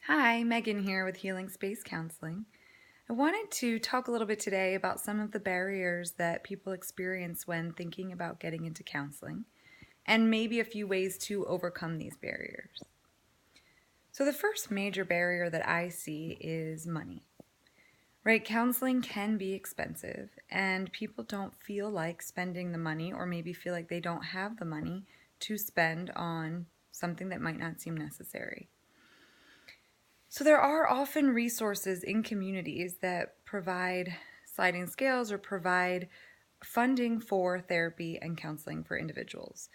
Hi, Megan here with Healing Space Counseling. I wanted to talk a little bit today about some of the barriers that people experience when thinking about getting into counseling, and maybe a few ways to overcome these barriers. So, the first major barrier that I see is money. Right? Counseling can be expensive, and people don't feel like spending the money, or maybe feel like they don't have the money to spend on something that might not seem necessary. So there are often resources in communities that provide sliding scales or provide funding for therapy and counseling for individuals.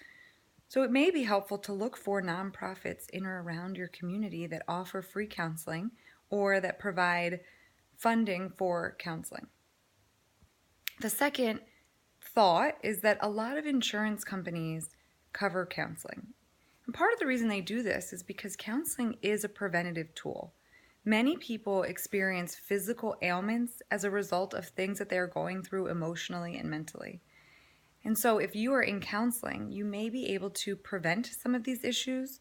So it may be helpful to look for nonprofits in or around your community that offer free counseling or that provide funding for counseling. The second thought is that a lot of insurance companies cover counseling. And part of the reason they do this is because counseling is a preventative tool. Many people experience physical ailments as a result of things that they are going through emotionally and mentally. And so, if you are in counseling, you may be able to prevent some of these issues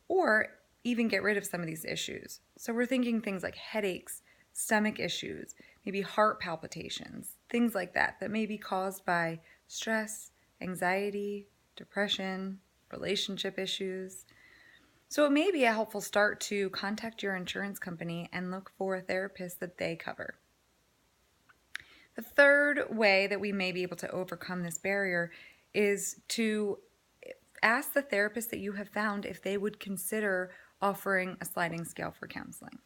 or even get rid of some of these issues. So, we're thinking things like headaches, stomach issues, maybe heart palpitations, things like that, that may be caused by stress, anxiety, depression, relationship issues. So, it may be a helpful start to contact your insurance company and look for a therapist that they cover. The third way that we may be able to overcome this barrier is to ask the therapist that you have found if they would consider offering a sliding scale for counseling.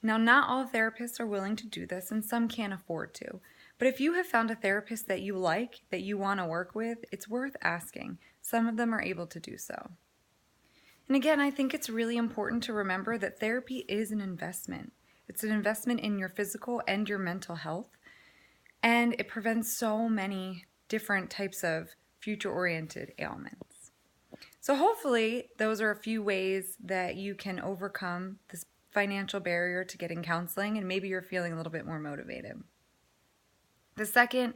Now, not all therapists are willing to do this, and some can't afford to. But if you have found a therapist that you like, that you want to work with, it's worth asking. Some of them are able to do so. And again, I think it's really important to remember that therapy is an investment. It's an investment in your physical and your mental health. And it prevents so many different types of future-oriented ailments. So hopefully those are a few ways that you can overcome this financial barrier to getting counseling, and maybe you're feeling a little bit more motivated. The second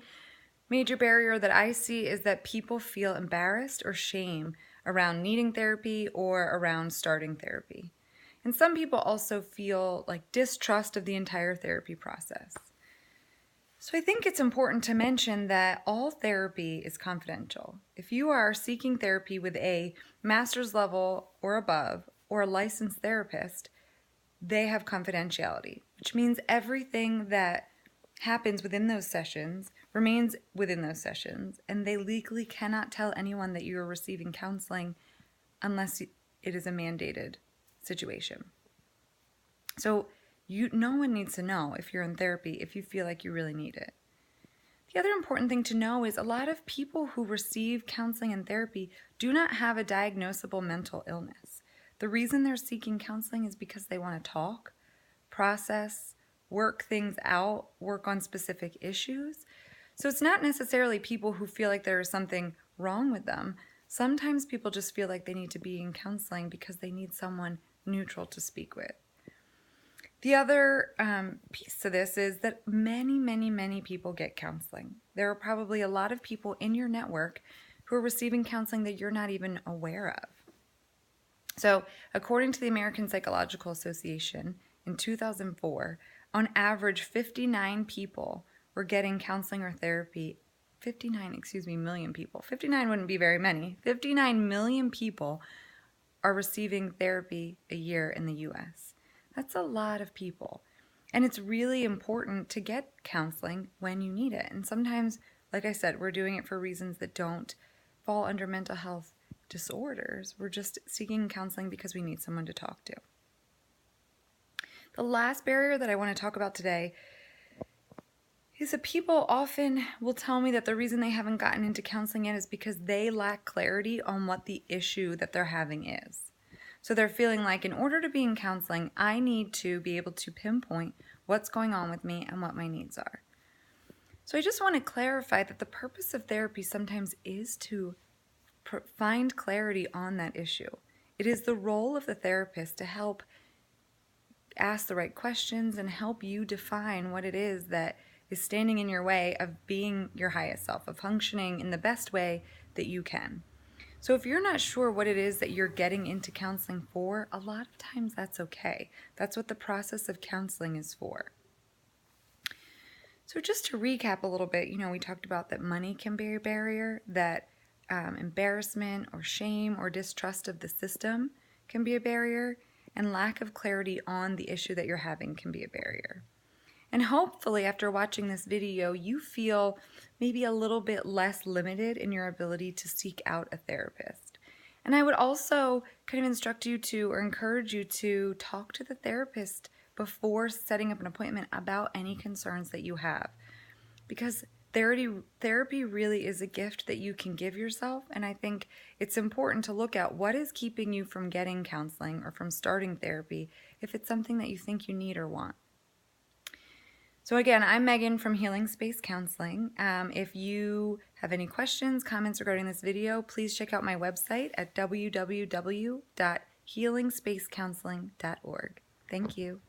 major barrier that I see is that people feel embarrassed or shame around needing therapy or around starting therapy. And some people also feel like distrust of the entire therapy process. So I think it's important to mention that all therapy is confidential. If you are seeking therapy with a master's level or above or a licensed therapist, they have confidentiality, which means everything that happens within those sessions remains within those sessions, and they legally cannot tell anyone that you are receiving counseling unless it is a mandated situation. So no one needs to know if you're in therapy if you feel like you really need it. The other important thing to know is a lot of people who receive counseling and therapy do not have a diagnosable mental illness. The reason they're seeking counseling is because they want to talk, process, work things out, work on specific issues. So it's not necessarily people who feel like there is something wrong with them. Sometimes people just feel like they need to be in counseling because they need someone neutral to speak with. The other piece to this is that many people get counseling. There are probably a lot of people in your network who are receiving counseling that you're not even aware of. So, according to the American Psychological Association, in 2004, on average, 59 people were getting counseling or therapy. 59 million people. 59 wouldn't be very many. 59 million people are receiving therapy a year in the U.S. That's a lot of people. And it's really important to get counseling when you need it. And sometimes, like I said, we're doing it for reasons that don't fall under mental health disorders. We're just seeking counseling because we need someone to talk to. The last barrier that I want to talk about today is that people often will tell me that the reason they haven't gotten into counseling yet is because they lack clarity on what the issue that they're having is. So they're feeling like in order to be in counseling, I need to be able to pinpoint what's going on with me and what my needs are. So I just want to clarify that the purpose of therapy sometimes is to find clarity on that issue. It is the role of the therapist to help ask the right questions and help you define what it is that is standing in your way of being your highest self, of functioning in the best way that you can. So if you're not sure what it is that you're getting into counseling for, a lot of times that's okay. That's what the process of counseling is for. So just to recap a little bit, we talked about that money can be a barrier, that embarrassment or shame or distrust of the system can be a barrier, and lack of clarity on the issue that you're having can be a barrier. And hopefully after watching this video, you feel maybe a little bit less limited in your ability to seek out a therapist. And I would also kind of instruct you to, or encourage you to, talk to the therapist before setting up an appointment about any concerns that you have. Because therapy really is a gift that you can give yourself, and I think it's important to look at what is keeping you from getting counseling or from starting therapy if it's something that you think you need or want. So again, I'm Megan from Healing Space Counseling. If you have any questions, comments regarding this video, please check out my website at www.healingspacecounseling.org. Thank you.